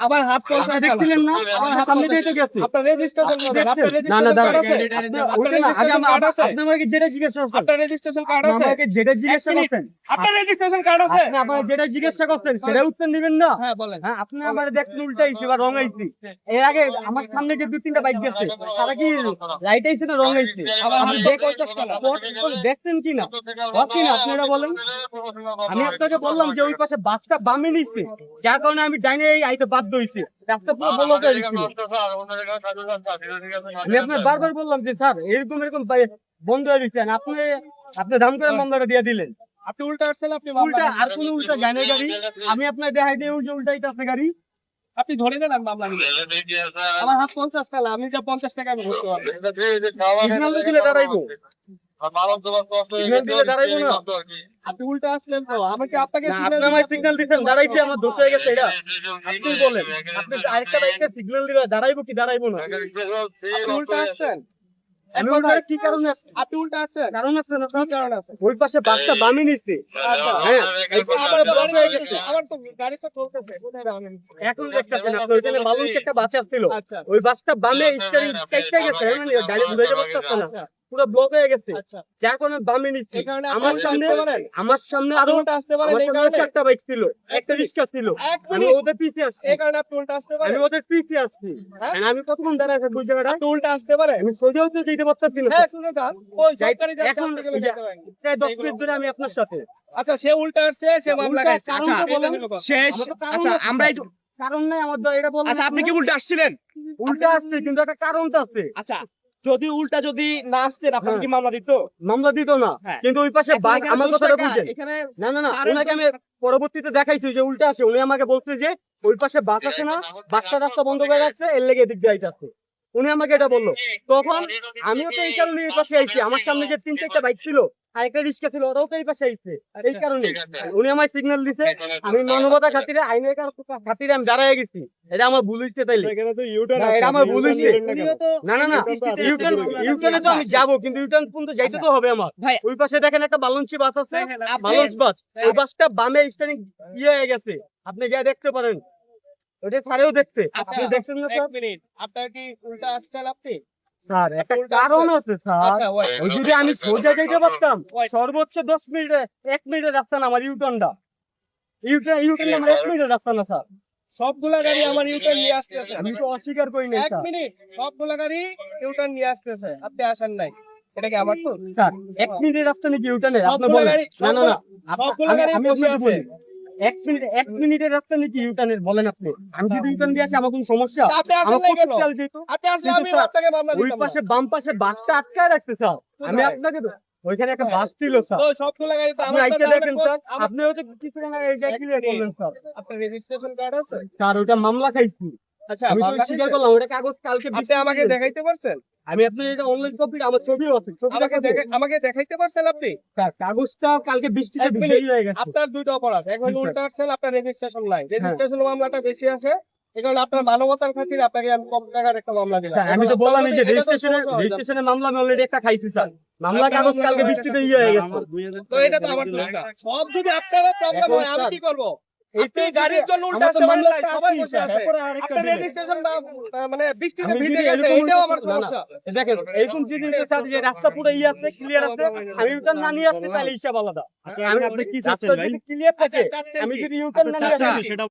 আবার হাত পৌঁছা দেখছিলেন না? আমার হাত সামনে দিয়ে তো গেছে। আপনার রেজিস্ট্রেশন করেন, আপনার রেজিস্ট্রেশন কার্ড আছে? আপনার রেজিস্ট্রেশন কার্ড আছে? আপনি আমাকে যেটা জিজ্ঞাসা করছেন, আপনার রেজিস্ট্রেশন কার্ড আছে? আমাকে যেটা জিজ্ঞাসা করছেন, আপনার রেজিস্ট্রেশন কার্ড আছে? আপনি আমাকে যেটা জিজ্ঞাসা করছেন সেটা উত্তর দিবেন না? হ্যাঁ বলেন। হ্যাঁ, আপনি আমার দেখছেন উল্টাইছি বা রং আইছি। এর আগে আমার সামনে যে 2-3টা বাইক গেছে, তারা কি রাইট আইছে না রং আইছে? আবার আপনি হাত 50 টাকা। দেখছেন কি না? কি না আপনি এটা বলেন? আমি আপনাকে বললাম যে ওই পাশে বাসটা বামে নিচ্ছে, যার কারণে আমি ডাইনে আইতে বাধ্য হইছি। রাস্তা পুরো ব্লক হয়ে গেছিল। আমি আপনাকে বারবার বললাম যে স্যার এরকম বন্ধ হয়ে গেছে, আপনি দাম করে বন্ধটা দিয়ে দিলেন। আপনি উল্টা আসছেন, আপনি উল্টা আর কোন উল্টা যায় না গাড়ি। আমি আপনার দেখাই দিই ওই যে উল্টাইতেছে গাড়ি। আপনি ধরে দেন, আমি মামলা নিব। আমার হাত 50 টাকা, আমি যা 50 টাকা আমি ভরতে পারবো। সিগন্যাল দিলে দাঁড়াইবো, সিগন্যাল দিলে দাঁড়াইবো না। আপনি উল্টা আসলেন তো, আমাকে আপনাকে না, signal আপনি আমায় দিতে- সিগন্যাল দিচ্ছেন দাঁড়াইছি, আমার দোষ হয়ে গেছে এটা। আপনি বলেন, আপনি আরেকটা বাইকে সিগন্যাল দিলে দাঁড়াইবো কি দাঁড়াইবো না? আপনি উল্টা আসছেন। আমি উল্টা কি কারণে আসছি? আপনি উল্টা আসছেন। কারণ আছে না? কি কারণ আছে? ওই পাশে বাসটা বামে নিচ্ছে। আচ্ছা। হ্যাঁ, আবার গাড়ি হয়ে গেছে। আবার তো গাড়ি তো চলতেছে। কোথায় দাঁড়ানো হচ্ছে? এখন দেখতেছেন আপনি ওইখানে বালুন একটা বাচ্চা ছিল, আচ্ছা। ওই বাসটা বামে স্টারিং কেটে গেছে, মানে গাড়ি ঘুরে যাবে না, আচ্ছা। পুরো ব্লক হয়ে গেছে। আচ্ছা। যার কারণে বামে নিচ্ছে। এই কারণে আপনি আমার উল্টা সামনে আসতে পারেন? আমার সামনে আপনি আরো উল্টা আসতে পারেন আমার এই সামনে কারণে? 4টা বাইক ছিল, একটা রিক্সা ছিল, এক আমি মিনিট। ওদের পিছে আসছি। এই কারণে আপনি উল্টা আসতে আমি পারেন? ওদের পিছে আসছি। হ্যাঁ? আর আমি কতক্ষণ দাঁড়ায় থাকবো ওই জায়গাটা? আপনি উল্টা আসতে পারেন? আমি সোজাও তো যেতে পারতাছি না। হ্যাঁ, শুনে যান। ওই যাই- সরকারি যাচ্ছে, এখন আপনি গেলে এই যে যেতে পারেন। প্রায় 10 মিনিট ধরে আমি আপনার সাথে। আচ্ছা, সে উল্টা আসছে, সে মামলা উল্টা খাইছে। কারণ আচ্ছা, তো বলেন। শেষ। আমার তো কারণ আচ্ছা, আছে। আমরা একটু কারণ নাই আমার এটা বলেন। আচ্ছা, আপনি কি উল্টা আসছিলেন? উল্টা আসছে কিন্তু একটা কারণ তো আছে। আচ্ছা, যদি উল্টা যদি না আসতেন, আপনাকে হ্যাঁ। কি মামলা দিত? মামলা দিত না, হ্যাঁ। কিন্তু ওই পাশে এখন এখানে আমার দোষ কথাটা টাকা, বুঝেন। এখানে না সাড়ে ওনাকে আমি পরবর্তীতে দেখাইছি যে উল্টা আছে, উনি আমাকে বলছে যে ওই পাশে বাস আছে না, বাসটা রাস্তা বন্ধ করে রাখছে, এর লেগে এদিক দিয়ে আইতাছে। উনি আমাকে এটা বললো। তখন আমিও তো এই কারণে এই পাশে আইছি, আমার সামনে যে 3-4টা বাইক ছিল আর একটা রিক্সা ছিল, ওরাও তো এই পাশে আইছে। এই কারণে উনি আমায় সিগন্যাল দিছে, আমি মানবতা খাতিরে আইনের খাতিরে আমি দাঁড়ায় গেছি। এটা আমার ভুল হইছে তাইলে। এখানে তো ইউটার্ন না, আছে, এটা আমার আপনি ভুল ইউটার্ন হইছে। নেবেন না কেন? না ইউটার্নে তো আমি যাবো, কিন্তু ইউটার্ন পর্যন্ত যাইতে তো হবে আমার। ভাই, ওই পাশে দেখেন একটা বালুনচি বাস আছে, দেখেন, আপনি- বালুন্স বাস, ওই বাসটা বামে স্টারিং হয়ে গেছে, আপনি যা দেখতে পারেন। ওটা স্যারেও দেখছে, আচ্ছা, আপনি দেখছেন না এক স্যার? মিনিট, আপনার কি উল্টা আসছেন আপনি? স্যার একটা উল্টা কারণ আছে? আছে স্যার। আচ্ছা, wait. ওই যদি আমি সোজা যাইতে পারতাম, Wait. সর্বোচ্চ 10 মিনিটে 1 মিনিটের রাস্তা না আমার ইউটার্নটা। ইউটার্ন আমার 1 মিনিটের রাস্তা না স্যার। সবগুলা গাড়ি আমার ইউটার্ন নিয়ে আসতেছে। আমি তো অস্বীকার করি নাই এক স্যার। মিনিট, সবগুলা গাড়ি ইউটার্ন নিয়ে আসতেছে, আপনি আসেন নাই। এটা কি আমার তো? স্যার 1 মিনিটের রাস্তা নাকি ইউটার্নে? আপনি সবগুলা বলেন। গাড়ি না সবগুলা গাড়ি আমি বসে আপনাকে আছে। বলি। 1 মিনিটের রাস্তা নাকি ইউটার্নের বলেন আপনি? আমি যদি ইউটার্ন দিয়ে আসি আমার কোনো সমস্যা? আপনি আসেন আমার নাই কেন? প্রত্যেক কাল যেত। আপনি আসলে কিন্তু আমি স্যার, আপনাকে মামলা ওই দিতাম পাশে না। বাম পাশে বাসটা আটকায় রাখছে স্যার। আমি কোথায়? আপনাকে ওইখানে একটা বাস ছিল স্যার। তো সবগুলা গাড়ি তো আপনি আমার আইসা তাহলে দেখেন কোচ- স্যার, আমার- আপনি হয়তো কিছুক্ষণ আগে এই যে ক্লিয়ার করলেন স্যার। আপনার রেজিস্ট্রেশন কার্ড আছে? স্যার ওটা মামলা খাইছি। আচ্ছা, আমি তো মামলা স্বীকার খাইছে? করলাম ওটা কাগজ কালকে আপনি বৃষ্টিতে আমাকে দিয়েছে। দেখাইতে পারছেন? আমি আপনার এটা অনলাইন কপি, আমার ছবিও আছে, ছবি দেখাবো? আমাকে দেখাইতে পারছেন আপনি? স্যার কাগজটা কালকে বৃষ্টিতে এক ভিজে মিনিট, হয়ে গেছে। আপনার দুইটা অপরাধ, এক হলো জি, স্যার। উল্টা আসছেন, আপনার রেজিস্ট্রেশন নাই, রেজিস্ট্রেশন মামলাটা বেশি আছে, এই কারণে আপনার মানবতার খাতিরে আপনাকে আমি কম টাকার একটা মামলা দিলাম। স্যার, আমি তো এবং বললাম আপনার এই যে যদি- এটা তো রেজিস্ট্রেশনের সহজ হয়ে যাবে। মামলা আমি অলরেডি একটা খাইছি স্যার। মামলা আপনার কাগজ মামলা কালকে হয়ে বৃষ্টিতে গেছে। হয়ে গেছে। তো এটা তো আমার দোষ না। সব যদি আপনাদের প্রবলেম এখন হয়, আমি স্যার, কি করব? এই আপনি গাড়ির জন্য উল্টা আমার তো আসতে পারেন মামলা নাই, সবাই আছে, বসে স্যার, আছে। এরপরে আরেকটা আপনার দিলেন। রেজিস্ট্রেশন মানে বৃষ্টিতে আমি ভিজে যদি গেছে, এরকম এটাও হইতো- আমার না, সমস্যা। দেখেন এরকম যদি হইতো স্যার যে রাস্তা পুরো আছে, ক্লিয়ার আছে, আমি ইউটার্ন না নিয়ে আসছি তাহলে হিসাব আলাদা। আচ্ছা, আপনি কি চাচ্ছেন রাস্তা ভাই? যদি ক্লিয়ার থাকে, আচ্ছা, চাচ্ছেন আমি কি? যদি ইউটার্ন না নিয়ে চাচ্ছেন আসি, কি সেটা